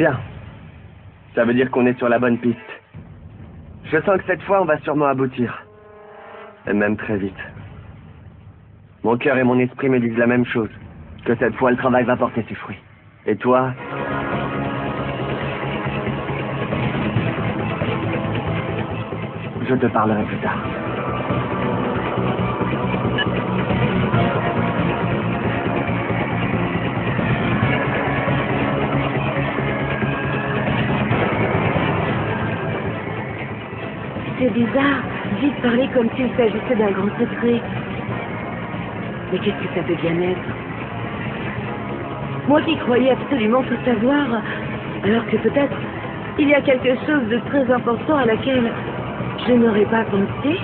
Bien. Ça veut dire qu'on est sur la bonne piste. Je sens que cette fois, on va sûrement aboutir. Et même très vite. Mon cœur et mon esprit me disent la même chose. Que cette fois, le travail va porter ses fruits. Et toi? Je te parlerai plus tard. C'est bizarre, vite parler comme s'il s'agissait d'un grand secret. Mais qu'est-ce que ça peut bien être? Moi qui croyais absolument tout savoir, alors que peut-être il y a quelque chose de très important à laquelle je n'aurais pas pensé.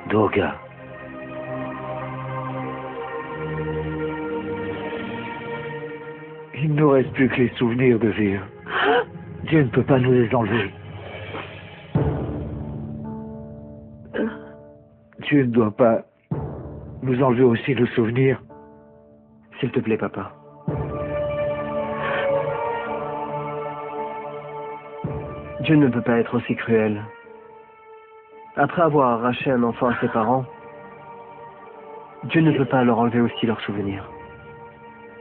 Durga. Il ne nous reste plus que les souvenirs de Vir. Dieu ne peut pas nous les enlever. Dieu ne doit pas nous enlever aussi nos souvenirs. S'il te plaît, papa. Dieu ne peut pas être aussi cruel. Après avoir arraché un enfant à ses parents, Dieu ne peut pas leur enlever aussi leurs souvenirs.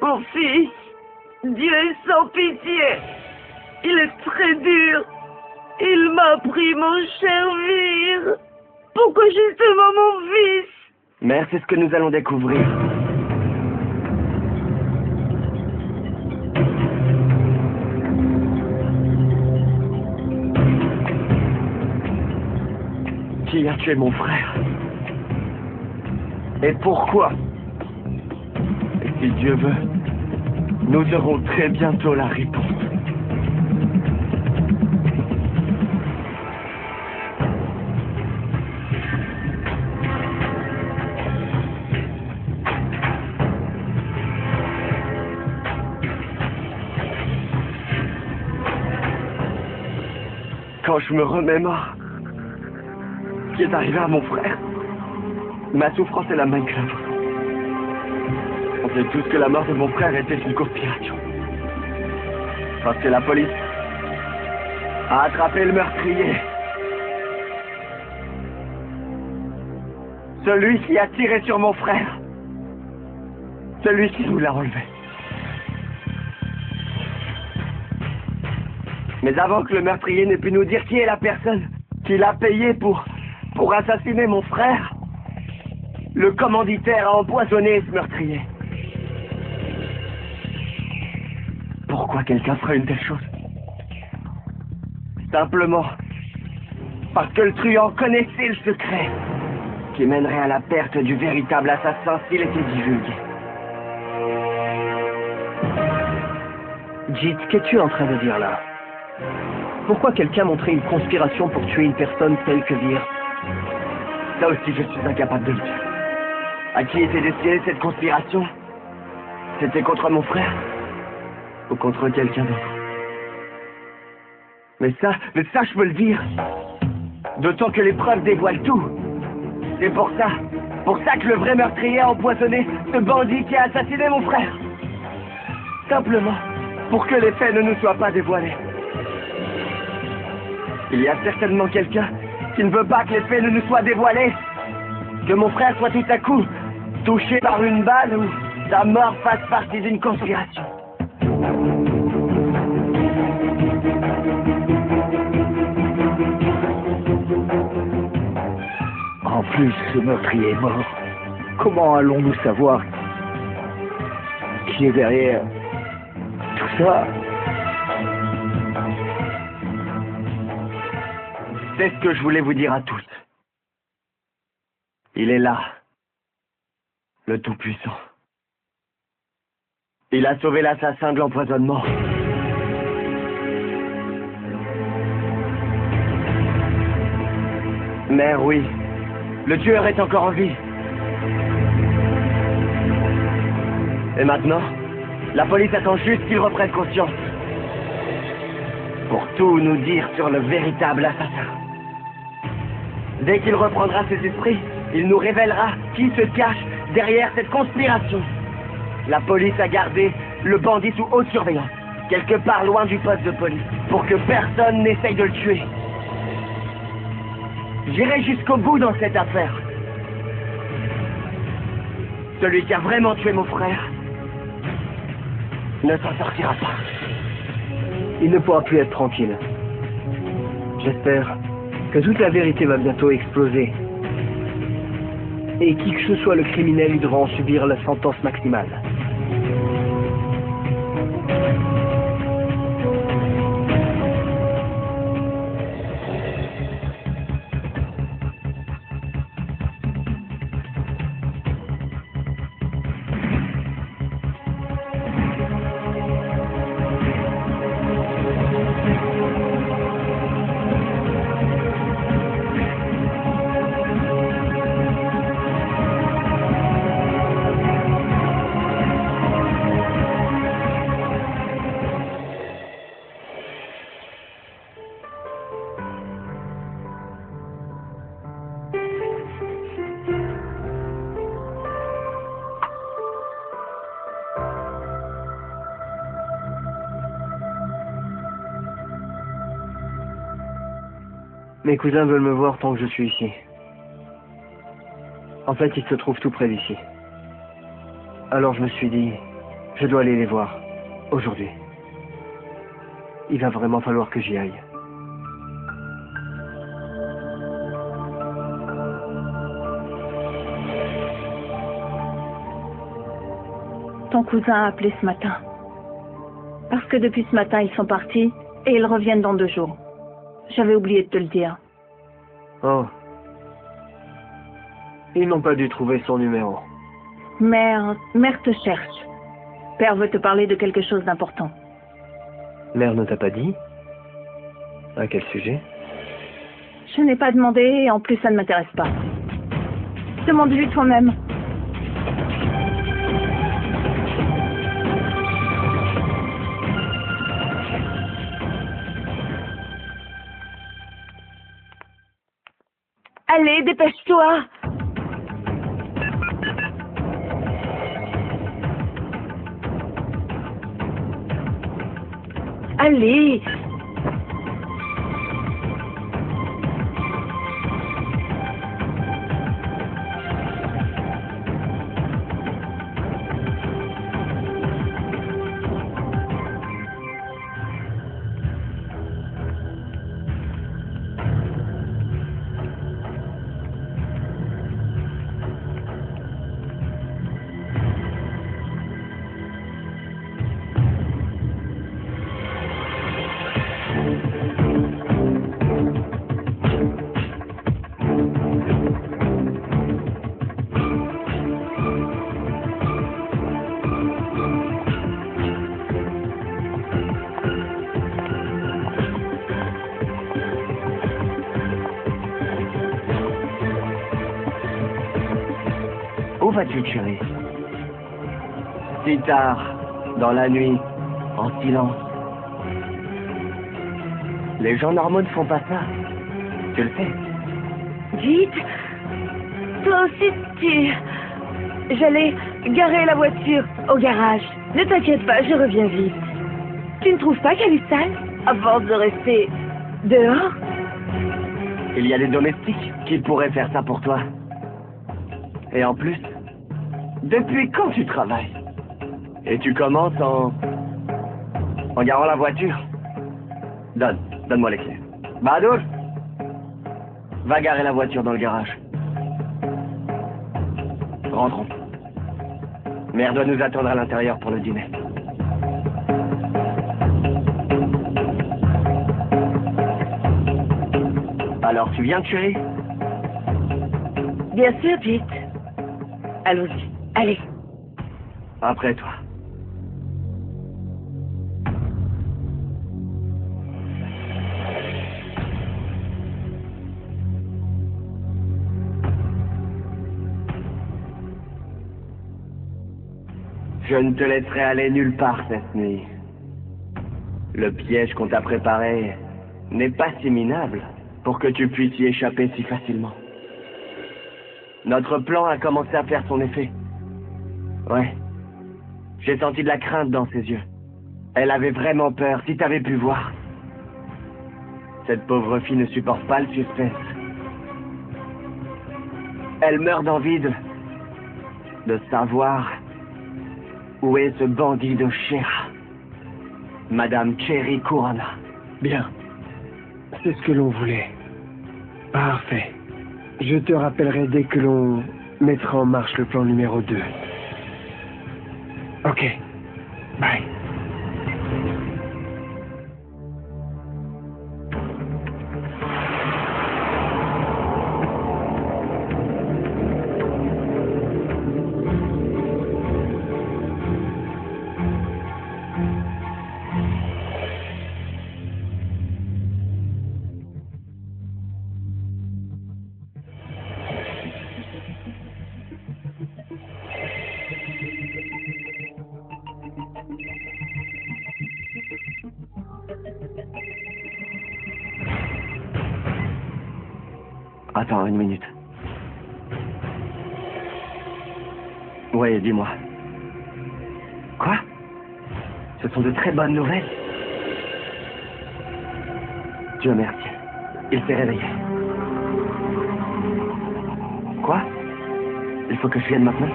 Mon fils, Dieu est sans pitié. Il est très dur. Il m'a pris mon cher Vir. Pourquoi justement mon fils? Mère, c'est ce que nous allons découvrir. Qui a tué mon frère? Et pourquoi? Et si Dieu veut, nous aurons très bientôt la réponse. Quand je me remémore ce qui est arrivé à mon frère, ma souffrance est la même que la vôtre. On sait tous que la mort de mon frère était une conspiration. Parce que la police a attrapé le meurtrier. Celui qui a tiré sur mon frère. Celui qui nous l'a enlevé. Mais avant que le meurtrier n'ait pu nous dire qui est la personne qui l'a payé pour assassiner mon frère, le commanditaire a empoisonné ce meurtrier. Pourquoi quelqu'un ferait une telle chose? Simplement parce que le truand connaissait le secret qui mènerait à la perte du véritable assassin s'il était divulgué. Jit, qu'es-tu en train de dire là? Pourquoi quelqu'un montrait une conspiration pour tuer une personne telle que Vir? Ça aussi, je suis incapable de le dire. À qui était destinée cette conspiration? C'était contre mon frère? Ou contre quelqu'un d'autre? Mais ça, je peux le dire. D'autant que les preuves dévoilent tout. C'est pour ça que le vrai meurtrier a empoisonné ce bandit qui a assassiné mon frère. Simplement pour que les faits ne nous soient pas dévoilés. Il y a certainement quelqu'un qui ne veut pas que les faits ne nous soient dévoilés. Que mon frère soit tout à coup touché par une balle ou ta mort fasse partie d'une conspiration. En plus, ce meurtrier est mort. Comment allons-nous savoir qui est derrière tout ça? C'est ce que je voulais vous dire à tous. Il est là, le Tout-Puissant. Il a sauvé l'assassin de l'empoisonnement. Mère, oui, le tueur est encore en vie. Et maintenant, la police attend juste qu'il reprenne conscience. Pour tout nous dire sur le véritable assassin. Dès qu'il reprendra ses esprits, il nous révélera qui se cache derrière cette conspiration. La police a gardé le bandit sous haute surveillance, quelque part loin du poste de police, pour que personne n'essaye de le tuer. J'irai jusqu'au bout dans cette affaire. Celui qui a vraiment tué mon frère ne s'en sortira pas. Il ne pourra plus être tranquille. J'espère que toute la vérité va bientôt exploser. Et qui que ce soit le criminel, il devra en subir la sentence maximale. Mes cousins veulent me voir tant que je suis ici. En fait, ils se trouvent tout près d'ici. Alors je me suis dit, je dois aller les voir, aujourd'hui. Il va vraiment falloir que j'y aille. Ton cousin a appelé ce matin. Parce que depuis ce matin, ils sont partis et ils reviennent dans 2 jours. J'avais oublié de te le dire. Oh. Ils n'ont pas dû trouver son numéro. Mère te cherche. Père veut te parler de quelque chose d'important. Mère ne t'a pas dit? À quel sujet? Je n'ai pas demandé et en plus ça ne m'intéresse pas. Demande-lui toi-même. Allez, dépêche-toi! Allez! Où vas-tu, chérie? Si tard, dans la nuit, en silence. Les gens normaux ne font pas ça. Tu le sais. Vite! Toi aussi, tu... J'allais garer la voiture au garage. Ne t'inquiète pas, je reviens vite. Tu ne trouves pas qu'elle est sale? À force de rester dehors? Il y a des domestiques qui pourraient faire ça pour toi. Et en plus, Depuis quand tu travailles? Et tu commences en garant la voiture? Donne-moi les clés. Bahadour, va garer la voiture dans le garage. Rentrons. Mère doit nous attendre à l'intérieur pour le dîner. Alors, tu viens, chérie? Bien sûr, Jit. Allons-y. Allez. Après toi. Je ne te laisserai aller nulle part cette nuit. Le piège qu'on t'a préparé n'est pas si minable pour que tu puisses y échapper si facilement. Notre plan a commencé à faire son effet. Ouais. J'ai senti de la crainte dans ses yeux. Elle avait vraiment peur, si t'avais pu voir. Cette pauvre fille ne supporte pas le suspense. Elle meurt d'envie de savoir où est ce bandit de Shera. Madame Cherry Kurana. Bien. C'est ce que l'on voulait. Parfait. Je te rappellerai dès que l'on mettra en marche le plan numéro 2. Ok. Bye. Attends, une minute. Oui, dis-moi. Quoi? Ce sont de très bonnes nouvelles. Dieu merci. Il s'est réveillé. Quoi? Il faut que je vienne maintenant?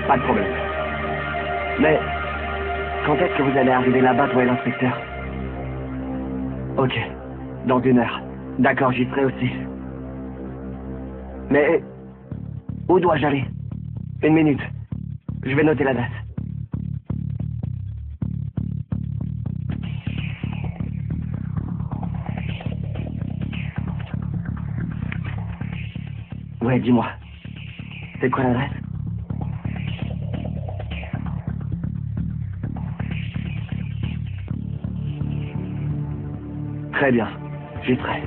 Pas de problème. Mais quand est-ce que vous allez arriver là-bas, toi et l'inspecteur? Ok, dans 1 heure. D'accord, j'y serai aussi. Mais où dois-je aller? 1 minute. Je vais noter la date. Ouais, dis-moi. C'est quoi l'adresse? Très bien, j'y serai.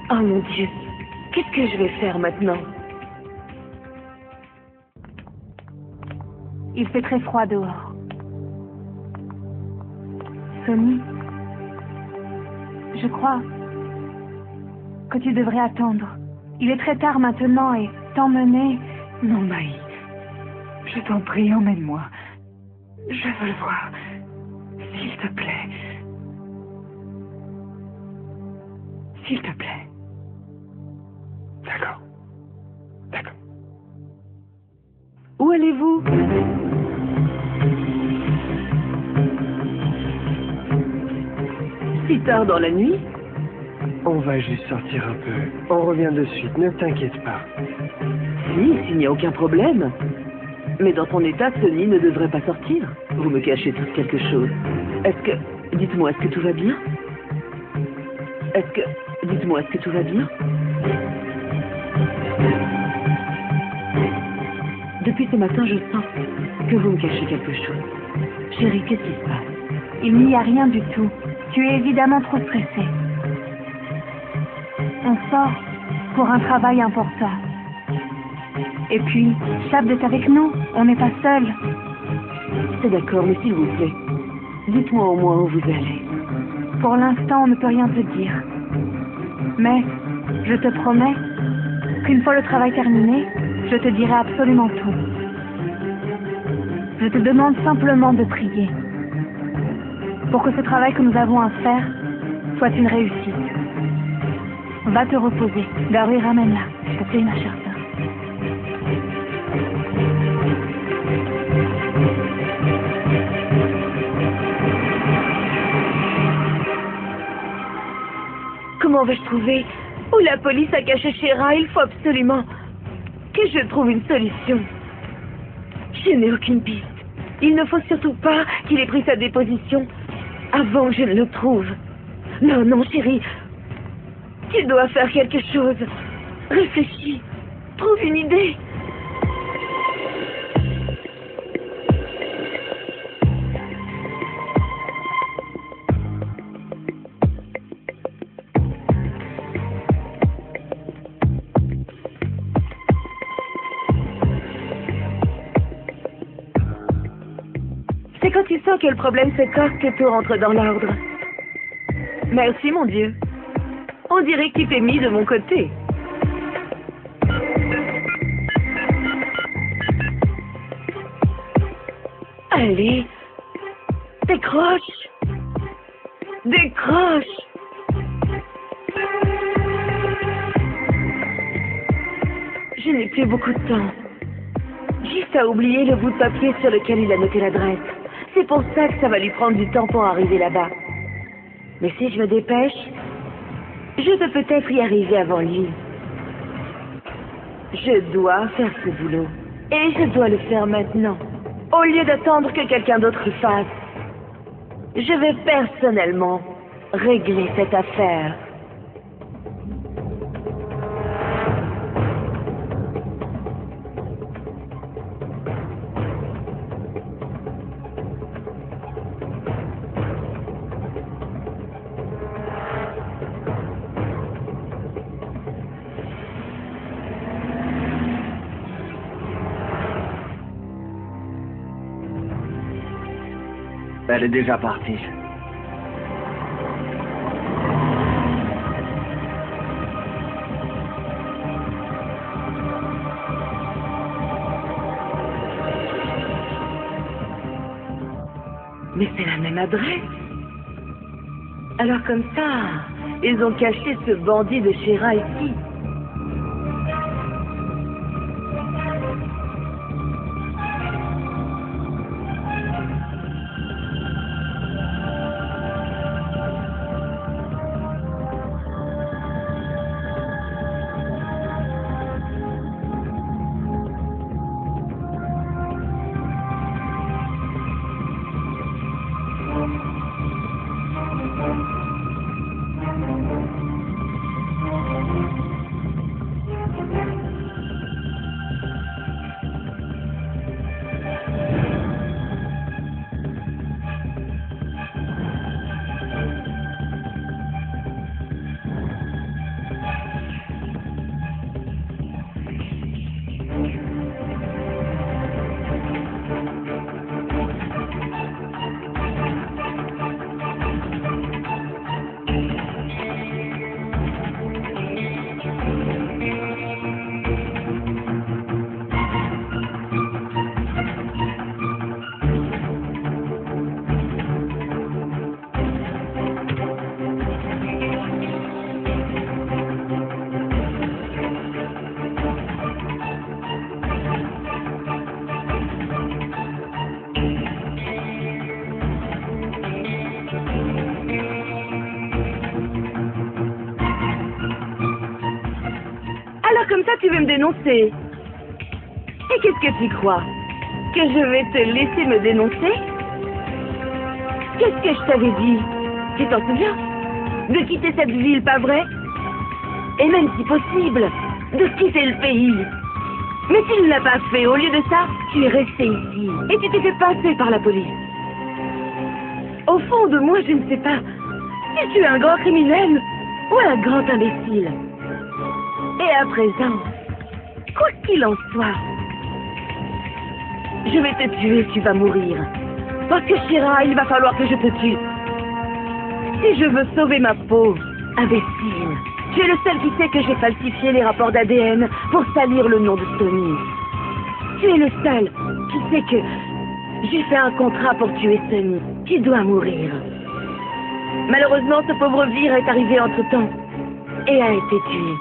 Oh mon Dieu, qu'est-ce que je vais faire maintenant? Il fait très froid dehors. Sonny, je crois que tu devrais attendre. Il est très tard maintenant et t'emmener... Non, Maï. Je t'en prie, emmène-moi. Je veux le voir. S'il te plaît. S'il te plaît. D'accord. D'accord. Où allez-vous? Si tard dans la nuit? On va juste sortir un peu. On revient de suite, ne t'inquiète pas. Si, s'il n'y a aucun problème. Mais dans ton état, Sonny ne devrait pas sortir. Vous me cachez tous quelque chose. Est-ce que... Dites-moi, est-ce que tout va bien? Dites-moi, est-ce que tout va bien? Depuis ce matin, je sens que vous me cachez quelque chose. Chérie, qu'est-ce qui se passe? Il n'y a rien du tout. Tu es évidemment trop stressée. On sort pour un travail important. Et puis, Shabd est avec nous. On n'est pas seuls. C'est d'accord, mais s'il vous plaît, dites-moi au moins où vous allez. Pour l'instant, on ne peut rien te dire. Mais, je te promets qu'une fois le travail terminé, je te dirai absolument tout. Je te demande simplement de prier pour que ce travail que nous avons à faire soit une réussite. Va te reposer. Gauri, ramène-la, s'il te plaît, ma chère sœur. Comment vais-je trouver où la police a caché Shira? Il faut absolument que je trouve une solution. Je n'ai aucune piste. Il ne faut surtout pas qu'il ait pris sa déposition avant que je ne le trouve. Non, non, chérie. Tu dois faire quelque chose. Réfléchis. Trouve une idée. C'est quand tu sens que le problème se corse que tout rentre dans l'ordre. Merci, mon Dieu. On dirait que tu t'es mis de mon côté. Allez, décroche. Décroche. Je n'ai plus beaucoup de temps. Juste à oublier le bout de papier sur lequel il a noté l'adresse. C'est pour ça que ça va lui prendre du temps pour arriver là-bas. Mais si je me dépêche, je peux peut-être y arriver avant lui. Je dois faire ce boulot. Et je dois le faire maintenant. Au lieu d'attendre que quelqu'un d'autre le fasse. Je vais personnellement régler cette affaire. Elle est déjà partie. Mais c'est la même adresse. Alors comme ça, ils ont caché ce bandit de Shira ici. Alors comme ça, tu veux me dénoncer? Et qu'est-ce que tu crois? Que je vais te laisser me dénoncer? Qu'est-ce que je t'avais dit? Tu t'en souviens? De quitter cette ville, pas vrai? Et même si possible, de quitter le pays. Mais tu ne l'as pas fait. Au lieu de ça, tu es resté ici. Et tu t'es fait passer par la police. Au fond de moi, je ne sais pas si tu es un grand criminel ou un grand imbécile. Et à présent, quoi qu'il en soit, je vais te tuer, tu vas mourir. Parce que Shira, il va falloir que je te tue. Si je veux sauver ma peau, imbécile, tu es le seul qui sait que j'ai falsifié les rapports d'ADN pour salir le nom de Tony. Tu es le seul qui sait que j'ai fait un contrat pour tuer Tony. Tu dois mourir. Malheureusement, ce pauvre Vire est arrivé entre-temps et a été tué.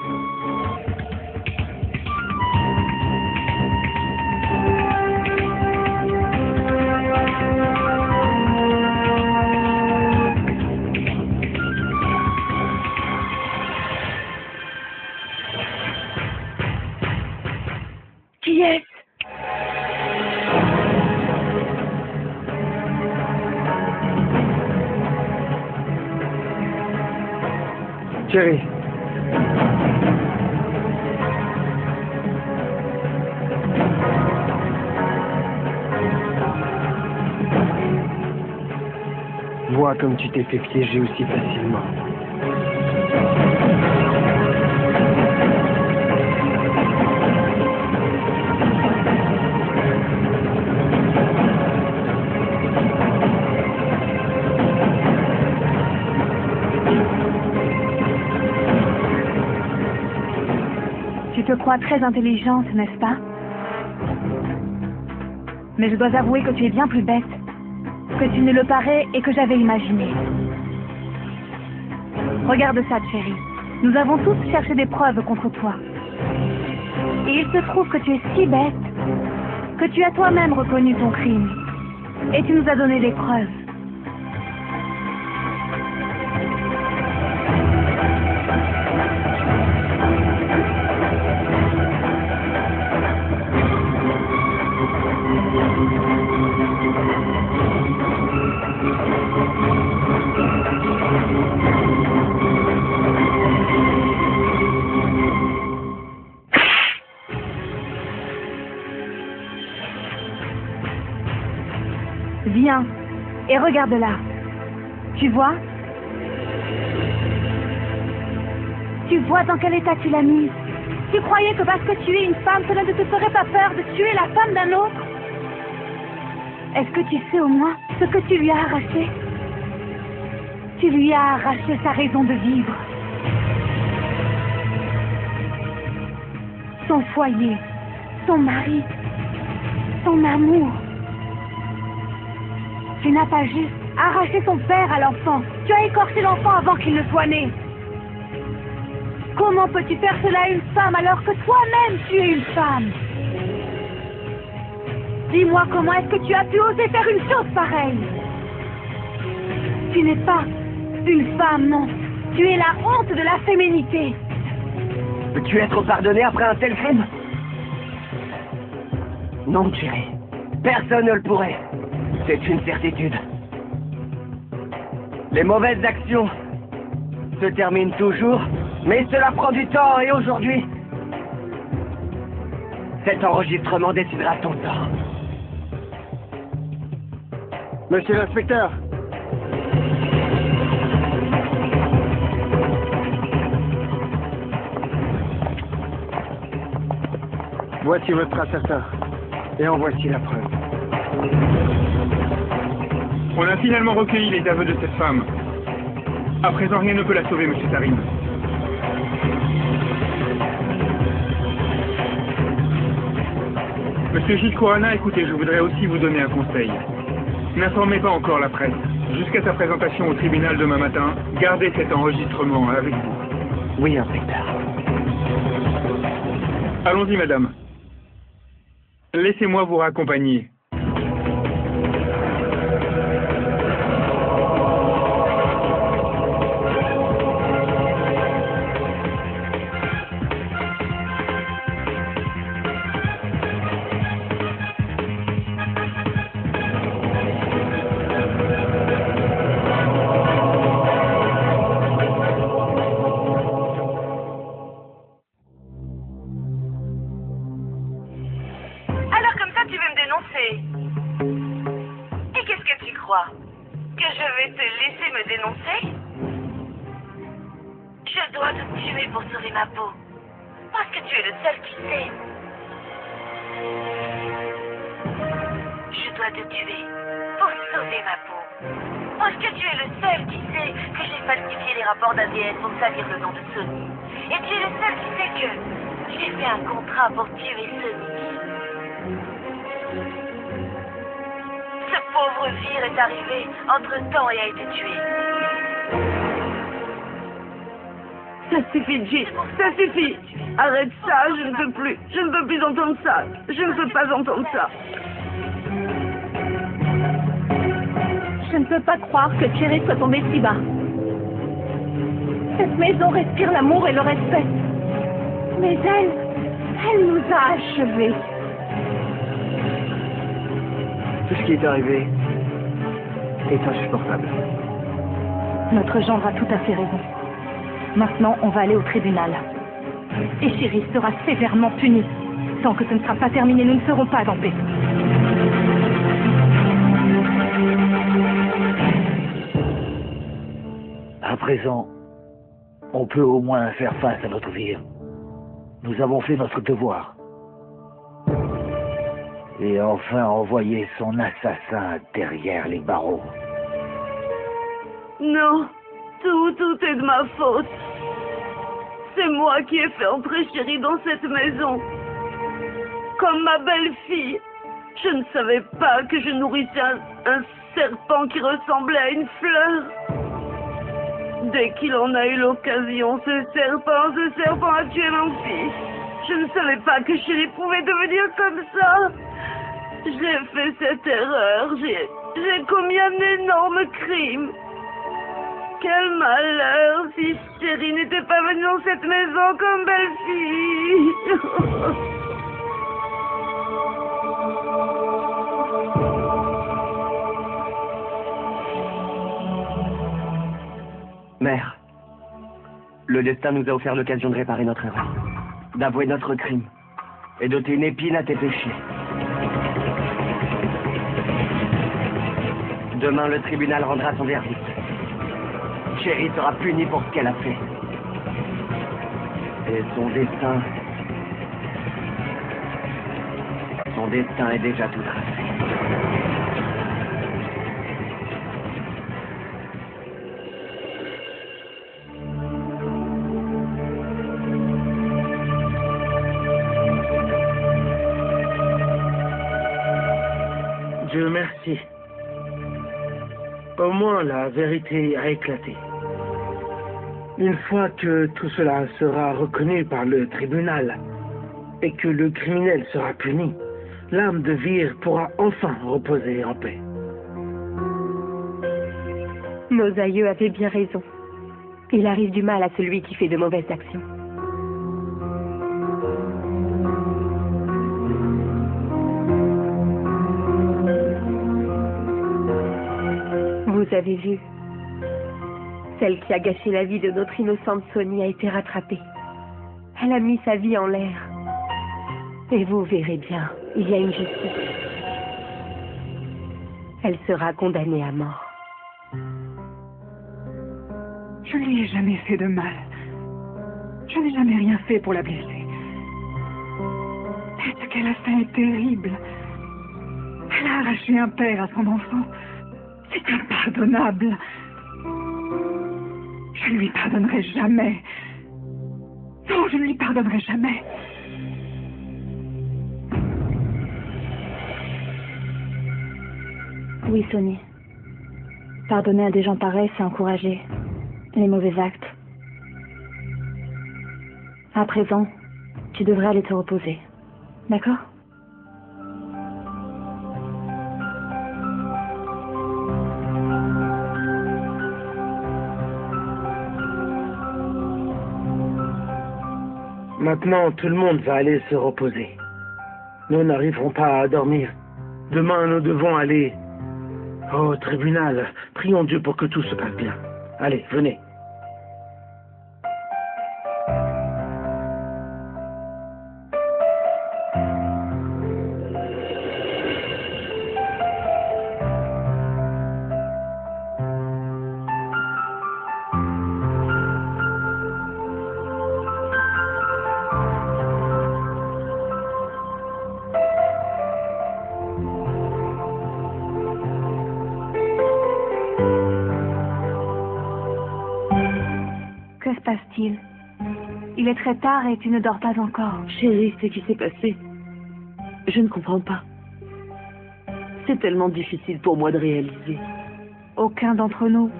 Qui est-ce? Chérie. Vois comme tu t'es fait piéger aussi facilement. Tu te crois très intelligente, n'est-ce pas? Mais je dois avouer que tu es bien plus bête que tu ne le parais et que j'avais imaginé. Regarde ça, chérie. Nous avons tous cherché des preuves contre toi. Et il se trouve que tu es si bête que tu as toi-même reconnu ton crime. Et tu nous as donné des preuves. Viens et regarde là. Tu vois? Tu vois dans quel état tu l'as mise? Tu croyais que parce que tu es une femme, cela ne te ferait pas peur de tuer la femme d'un autre? Est-ce que tu sais au moins ce que tu lui as arraché? Tu lui as arraché sa raison de vivre. Son foyer, son mari, son amour. Tu n'as pas juste arraché son père à l'enfant. Tu as écorché l'enfant avant qu'il ne soit né. Comment peux-tu faire cela à une femme alors que toi-même tu es une femme? Dis-moi, comment est-ce que tu as pu oser faire une chose pareille? Tu n'es pas une femme, non. Tu es la honte de la féminité. Peux-tu être pardonné après un tel crime? Non, chérie. Personne ne le pourrait. C'est une certitude. Les mauvaises actions se terminent toujours, mais cela prend du temps et aujourd'hui, cet enregistrement décidera ton sort. Monsieur l'inspecteur. Voici votre assassin. Et en voici la preuve. On a finalement recueilli les aveux de cette femme. À présent, rien ne peut la sauver, monsieur Tarim. Monsieur Gilles Corana, écoutez, je voudrais aussi vous donner un conseil. N'informez pas encore la presse. Jusqu'à sa présentation au tribunal demain matin, gardez cet enregistrement avec vous. Oui, inspecteur. Allons-y, madame. Laissez-moi vous raccompagner. crois que je vais te laisser me dénoncer? Je dois te tuer pour sauver ma peau. Parce que tu es le seul qui sait. Je dois te tuer pour sauver ma peau. Parce que tu es le seul qui sait que j'ai falsifié les rapports d'ADN pour salir le nom de Sony. Et tu es le seul qui sait que j'ai fait un contrat pour tuer Sony. Ce pauvre Vir est arrivé entre-temps et a été tué. Ça suffit, Jit. Ça suffit. Arrête ça, je ne peux plus. Je ne peux plus entendre ça. Je ne peux pas entendre ça. Je ne peux pas croire que Thierry soit tombé si bas. Cette maison respire l'amour et le respect. Mais elle nous a achevés. Tout ce qui est arrivé est insupportable. Notre gendre a tout à fait raison. Maintenant, on va aller au tribunal. Et Chéri sera sévèrement puni. Tant que ce ne sera pas terminé, nous ne serons pas en paix. À présent, on peut au moins faire face à notre Vir. Nous avons fait notre devoir. Et enfin envoyer son assassin derrière les barreaux. Non, tout est de ma faute. C'est moi qui ai fait entrer Chéri dans cette maison. Comme ma belle-fille. Je ne savais pas que je nourrissais un serpent qui ressemblait à une fleur. Dès qu'il en a eu l'occasion, ce serpent a tué mon fils. Je ne savais pas que Chéri pouvait devenir comme ça. J'ai fait cette erreur. J'ai commis un énorme crime. Quel malheur si Chéri n'était pas venue dans cette maison comme belle-fille. Mère, le destin nous a offert l'occasion de réparer notre erreur, d'avouer notre crime et d'ôter une épine à tes péchés. Demain, le tribunal rendra son verdict. Chéri sera punie pour ce qu'elle a fait. Et son destin est déjà tout tracé. Dieu merci. Au moins la vérité a éclaté. Une fois que tout cela sera reconnu par le tribunal et que le criminel sera puni, l'âme de Vir pourra enfin reposer en paix. Nos aïeux avaient bien raison. Il arrive du mal à celui qui fait de mauvaises actions. Vous avez vu, celle qui a gâché la vie de notre innocente Sony a été rattrapée. Elle a mis sa vie en l'air. Et vous verrez bien, il y a une justice. Elle sera condamnée à mort. Je ne lui ai jamais fait de mal. Je n'ai jamais rien fait pour la blesser. Mais ce qu'elle a fait est terrible. Elle a arraché un père à son enfant. C'est impardonnable. Je ne lui pardonnerai jamais. Non, je ne lui pardonnerai jamais. Oui, Sony. Pardonner à des gens pareils, c'est encourager les mauvais actes. À présent, tu devrais aller te reposer. D'accord ? Maintenant, tout le monde va aller se reposer. Nous n'arriverons pas à dormir. Demain, nous devons aller au tribunal. Prions Dieu pour que tout se passe bien. Allez, venez. passe-t-il? Il est très tard et tu ne dors pas encore. Chérie, ce qui s'est passé, je ne comprends pas. C'est tellement difficile pour moi de réaliser. Aucun d'entre nous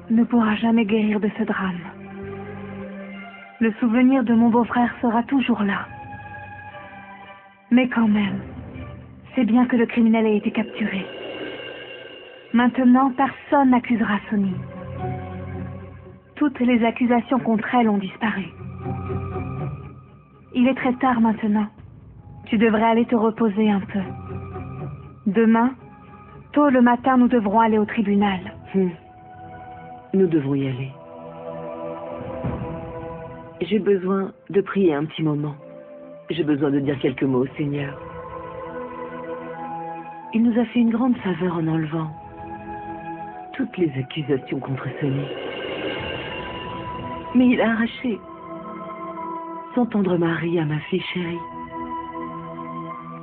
ne pourra jamais guérir de ce drame. Le souvenir de mon beau-frère sera toujours là. Mais quand même, c'est bien que le criminel ait été capturé. Maintenant, personne n'accusera Sonny. Toutes les accusations contre elle ont disparu. Il est très tard maintenant. Tu devrais aller te reposer un peu. Demain, tôt le matin, nous devrons aller au tribunal. Nous devons y aller. J'ai besoin de prier un petit moment. J'ai besoin de dire quelques mots au Seigneur. Il nous a fait une grande faveur en enlevant toutes les accusations contre Sonny. Mais il a arraché son tendre mari à ma fille chérie.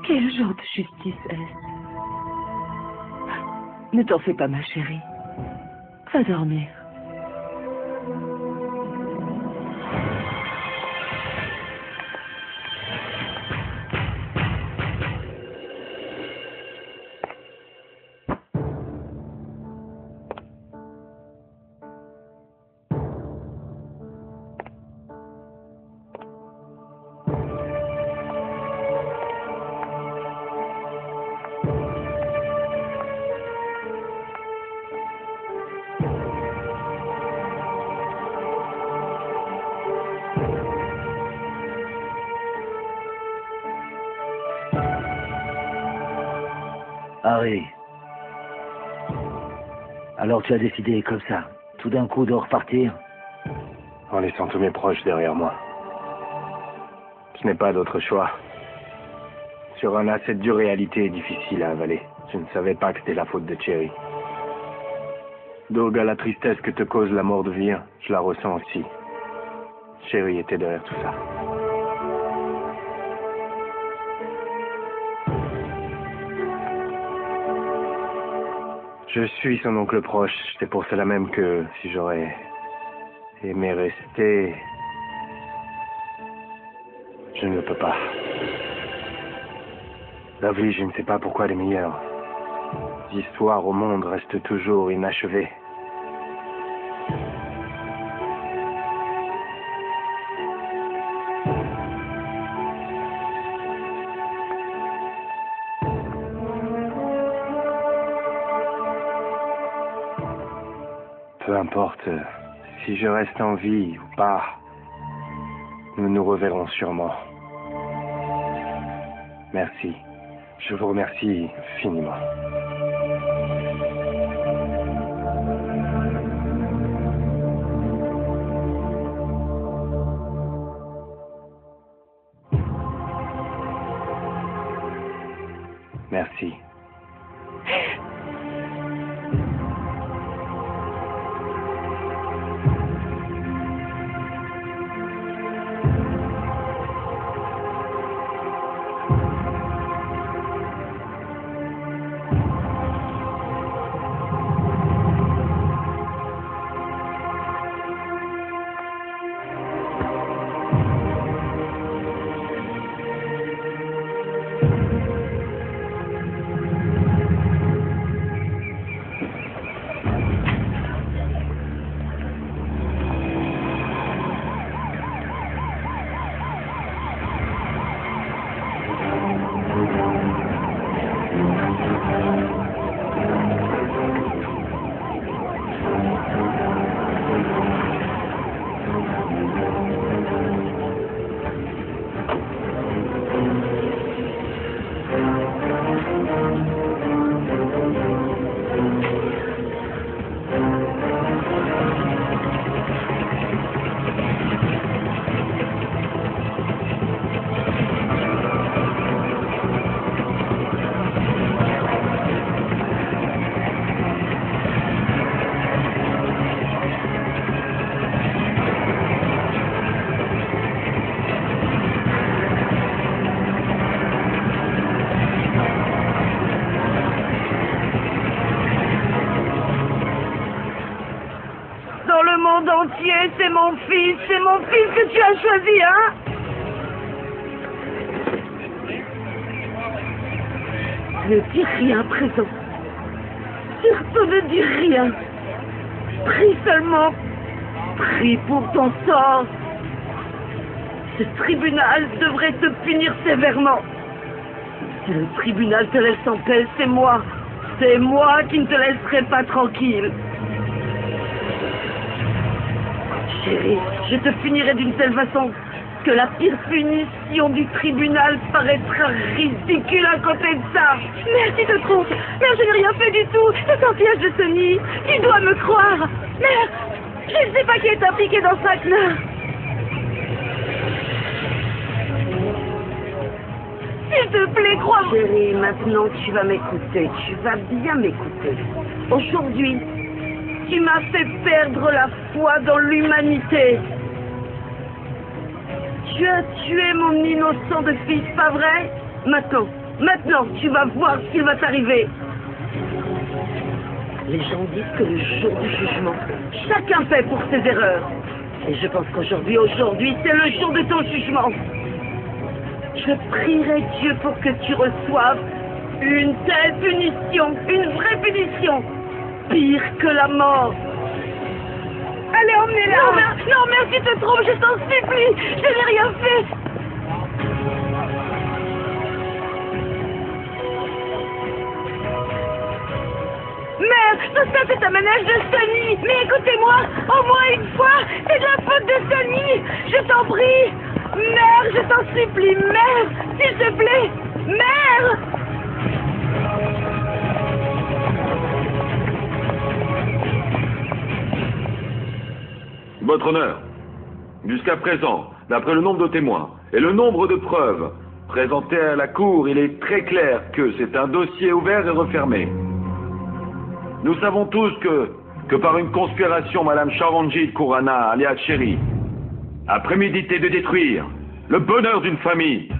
Quel genre de justice est-ce? Ne t'en fais pas, ma chérie. Va dormir. Harry. Alors tu as décidé comme ça, tout d'un coup de repartir? En laissant tous mes proches derrière moi. Je n'ai pas d'autre choix. Sur un cette dure réalité est difficile à avaler. Je ne savais pas que c'était la faute de Cherry. Donc à la tristesse que te cause la mort de Vir, je la ressens aussi. Cherry était derrière tout ça. Je suis son oncle proche, c'est pour cela même que si j'aurais aimé rester, je ne le peux pas. La vie, je ne sais pas pourquoi elle est meilleure. L'histoire au monde reste toujours inachevée. Peu importe si je reste en vie ou pas, nous nous reverrons sûrement. Merci. Je vous remercie infiniment. Merci. monde entier, c'est mon fils que tu as choisi, hein? Ne dis rien à présent. Surtout ne dis rien. Prie seulement. Prie pour ton sort. Ce tribunal devrait te punir sévèrement. Si le tribunal te laisse en paix, c'est moi. C'est moi qui ne te laisserai pas tranquille. Chérie, je te punirai d'une telle façon que la pire punition du tribunal paraîtra ridicule à côté de ça. Mère, tu te trompes. Mère, je n'ai rien fait du tout. C'est un piège de Sonny. Tu dois me croire. Mère, je ne sais pas qui est impliqué dans ça, Claire. S'il te plaît, crois-moi. Chérie, maintenant tu vas m'écouter. Tu vas bien m'écouter. Aujourd'hui, tu m'as fait perdre la foi dans l'humanité. Tu as tué mon innocent de fils, pas vrai? Maintenant, tu vas voir ce qu'il va t'arriver. Les gens disent que le jour du jugement, chacun paie pour ses erreurs. Et je pense qu'aujourd'hui, c'est le jour de ton jugement. Je prierai Dieu pour que tu reçoives une telle punition, une vraie punition, pire que la mort. Allez, emmenez-la. Non, mère, tu te trompes, je t'en supplie, je n'ai rien fait. Mère, tout ça c'est un manège de Sonny. Mais écoutez-moi, au moins une fois, c'est de la faute de Sonny. Je t'en prie. Mère, je t'en supplie, mère, s'il te plaît, mère. Votre honneur, jusqu'à présent, d'après le nombre de témoins et le nombre de preuves présentées à la cour, il est très clair que c'est un dossier ouvert et refermé. Nous savons tous que par une conspiration, Madame Charanjit Khurana, alias Chéri, a prémédité de détruire le bonheur d'une famille.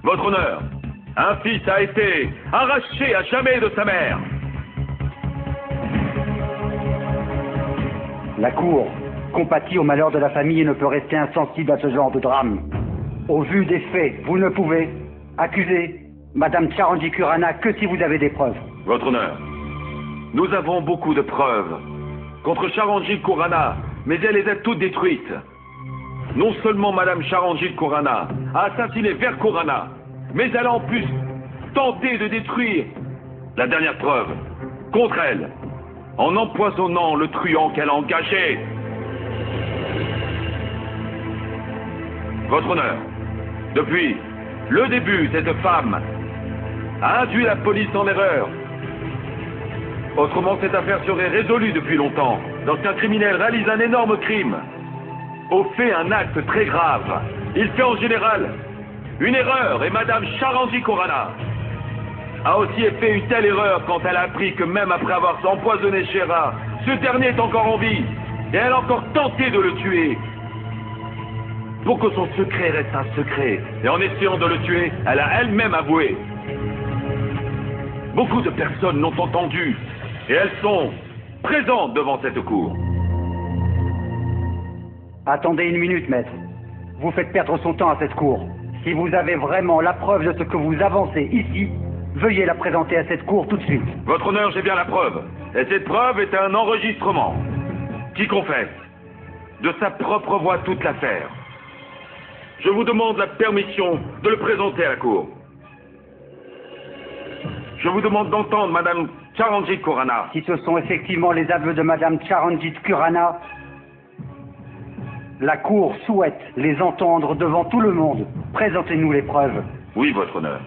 Votre honneur, un fils a été arraché à jamais de sa mère. La Cour compatit au malheur de la famille et ne peut rester insensible à ce genre de drame. Au vu des faits, vous ne pouvez accuser Madame Charanjit Khurana que si vous avez des preuves. Votre honneur, nous avons beaucoup de preuves contre Charanjit Khurana, mais elles les a toutes détruites. Non seulement Madame Charanjit Khurana a assassiné Ver Khurana, mais elle a en plus tenté de détruire la dernière preuve contre elle, en empoisonnant le truand qu'elle a engagé. Votre honneur, depuis le début, cette femme a induit la police en erreur. Autrement, cette affaire serait résolue depuis longtemps. Lorsqu'un criminel réalise un énorme crime, au fait un acte très grave, il fait en général une erreur, et Madame Charanjit Khurana a aussi fait une telle erreur quand elle a appris que même après avoir empoisonné Shera, ce dernier est encore en vie, et elle a encore tenté de le tuer. Pour que son secret reste un secret, et en essayant de le tuer, elle a elle-même avoué. Beaucoup de personnes l'ont entendu, et elles sont présentes devant cette cour. Attendez une minute, maître. Vous faites perdre son temps à cette cour. Si vous avez vraiment la preuve de ce que vous avancez ici, veuillez la présenter à cette cour tout de suite. Votre honneur, j'ai bien la preuve. Et cette preuve est un enregistrement qui confesse de sa propre voix toute l'affaire. Je vous demande la permission de le présenter à la cour. Je vous demande d'entendre Madame Charanjit Khurana. Si ce sont effectivement les aveux de Madame Charanjit Khurana, la cour souhaite les entendre devant tout le monde. Présentez-nous les preuves. Oui, votre honneur.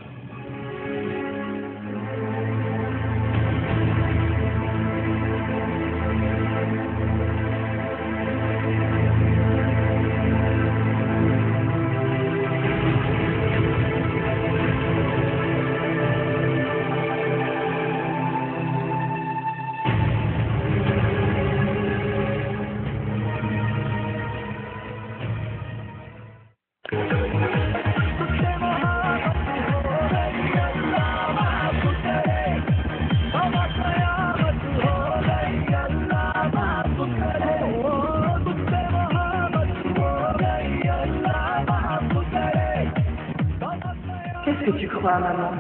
toi, maman.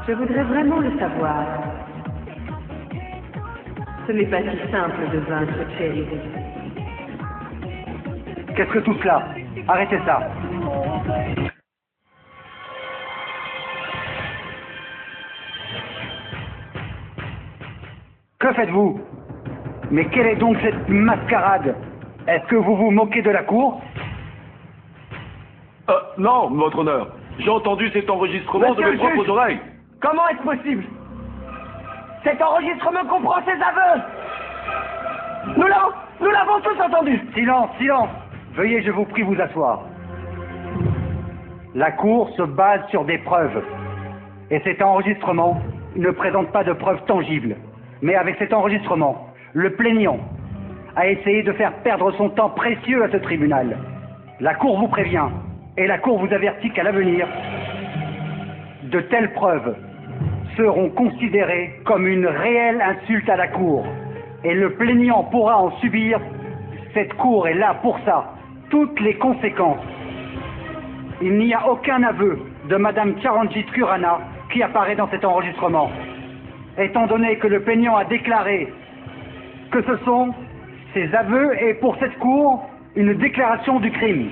Je voudrais vraiment le savoir. Ce n'est pas si simple de vaincre Cherry. Qu'est-ce que tout cela? Arrêtez ça. Que faites-vous? Mais quelle est donc cette mascarade? Est-ce que vous vous moquez de la cour? Non, votre honneur. J'ai entendu cet enregistrement de mes propres oreilles. Comment est-ce possible? Cet enregistrement comprend ses aveux. Nous l'avons tous entendu. Silence, silence. Veuillez, je vous prie, vous asseoir. La cour se base sur des preuves. Et cet enregistrement ne présente pas de preuves tangibles. Mais avec cet enregistrement, le plaignant a essayé de faire perdre son temps précieux à ce tribunal. La cour vous prévient, et la cour vous avertit qu'à l'avenir, de telles preuves seront considérées comme une réelle insulte à la cour. Et le plaignant pourra en subir. Cette cour est là pour ça. Toutes les conséquences. Il n'y a aucun aveu de Madame Charanjit Kurana qui apparaît dans cet enregistrement. Étant donné que le plaignant a déclaré que ce sont ses aveux et pour cette cour, une déclaration du crime.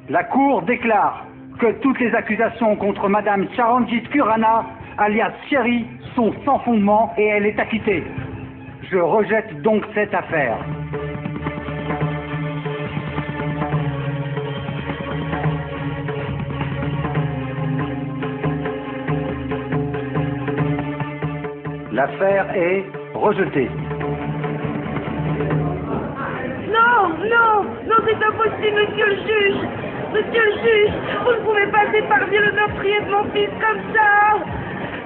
La cour déclare que toutes les accusations contre Madame Charanjit Kurana, alias Cherry, sont sans fondement et elle est acquittée. Je rejette donc cette affaire. L'affaire est rejetée. Non, c'est impossible, monsieur le juge. Monsieur le juge, vous ne pouvez pas épargner le meurtrier de mon fils comme ça.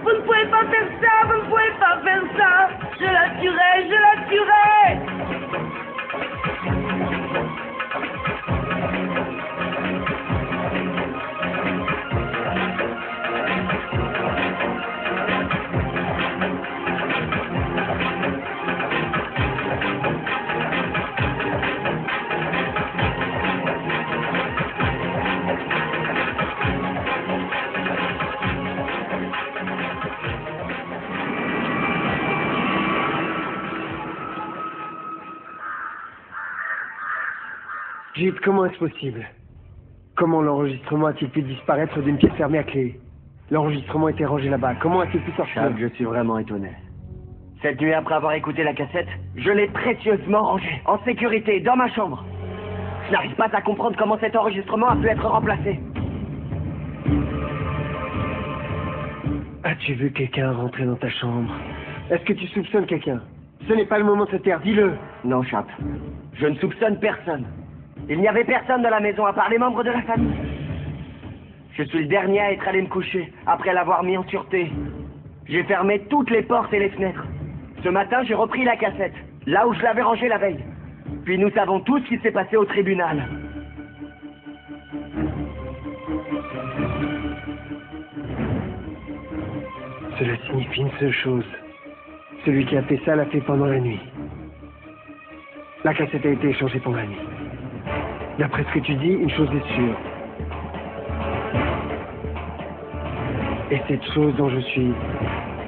Vous ne pouvez pas faire ça, vous ne pouvez pas faire ça. Je la tuerai. Gilles, comment est-ce possible? Comment l'enregistrement a-t-il pu disparaître d'une pièce fermée à clé? L'enregistrement était rangé là-bas. Comment a-t-il pu sortir? Chab, je suis vraiment étonné. Cette nuit, après avoir écouté la cassette, je l'ai précieusement rangée, en sécurité, dans ma chambre. Je n'arrive pas à comprendre comment cet enregistrement a pu être remplacé. As-tu vu quelqu'un rentrer dans ta chambre? Est-ce que tu soupçonnes quelqu'un? Ce n'est pas le moment de se taire, dis-le. Non, Chap. Je ne soupçonne personne. Il n'y avait personne dans la maison à part les membres de la famille. Je suis le dernier à être allé me coucher, après l'avoir mis en sûreté. J'ai fermé toutes les portes et les fenêtres. Ce matin, j'ai repris la cassette, là où je l'avais rangée la veille. Puis nous savons tout ce qui s'est passé au tribunal. Cela signifie une seule chose. Celui qui a fait ça l'a fait pendant la nuit. La cassette a été échangée pendant la nuit. D'après ce que tu dis, une chose est sûre. Et cette chose dont je suis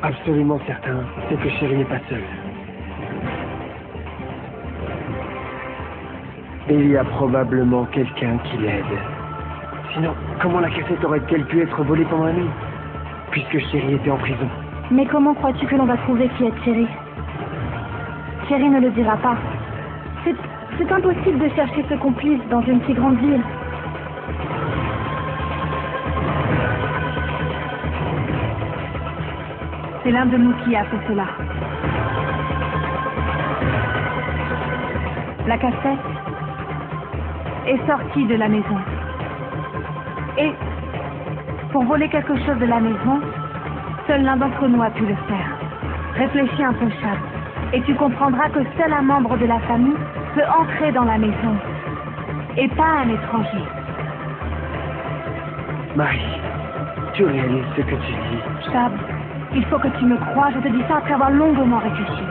absolument certain, c'est que Cherry n'est pas seule. Il y a probablement quelqu'un qui l'aide. Sinon, comment la cassette aurait-elle pu être volée pendant la nuit? Puisque Cherry était en prison. Mais comment crois-tu que l'on va trouver qui est Cherry? Cherry ne le dira pas. C'est impossible de chercher ce complice dans une si grande ville. C'est l'un de nous qui a fait cela. La cassette est sortie de la maison. Et pour voler quelque chose de la maison, seul l'un d'entre nous a pu le faire. Réfléchis un peu, Chab, et tu comprendras que seul un membre de la famille peut entrer dans la maison, et pas un étranger. Marie, tu réalises ce que tu dis? Chab, il faut que tu me croies, je te dis ça après avoir longuement réfléchi.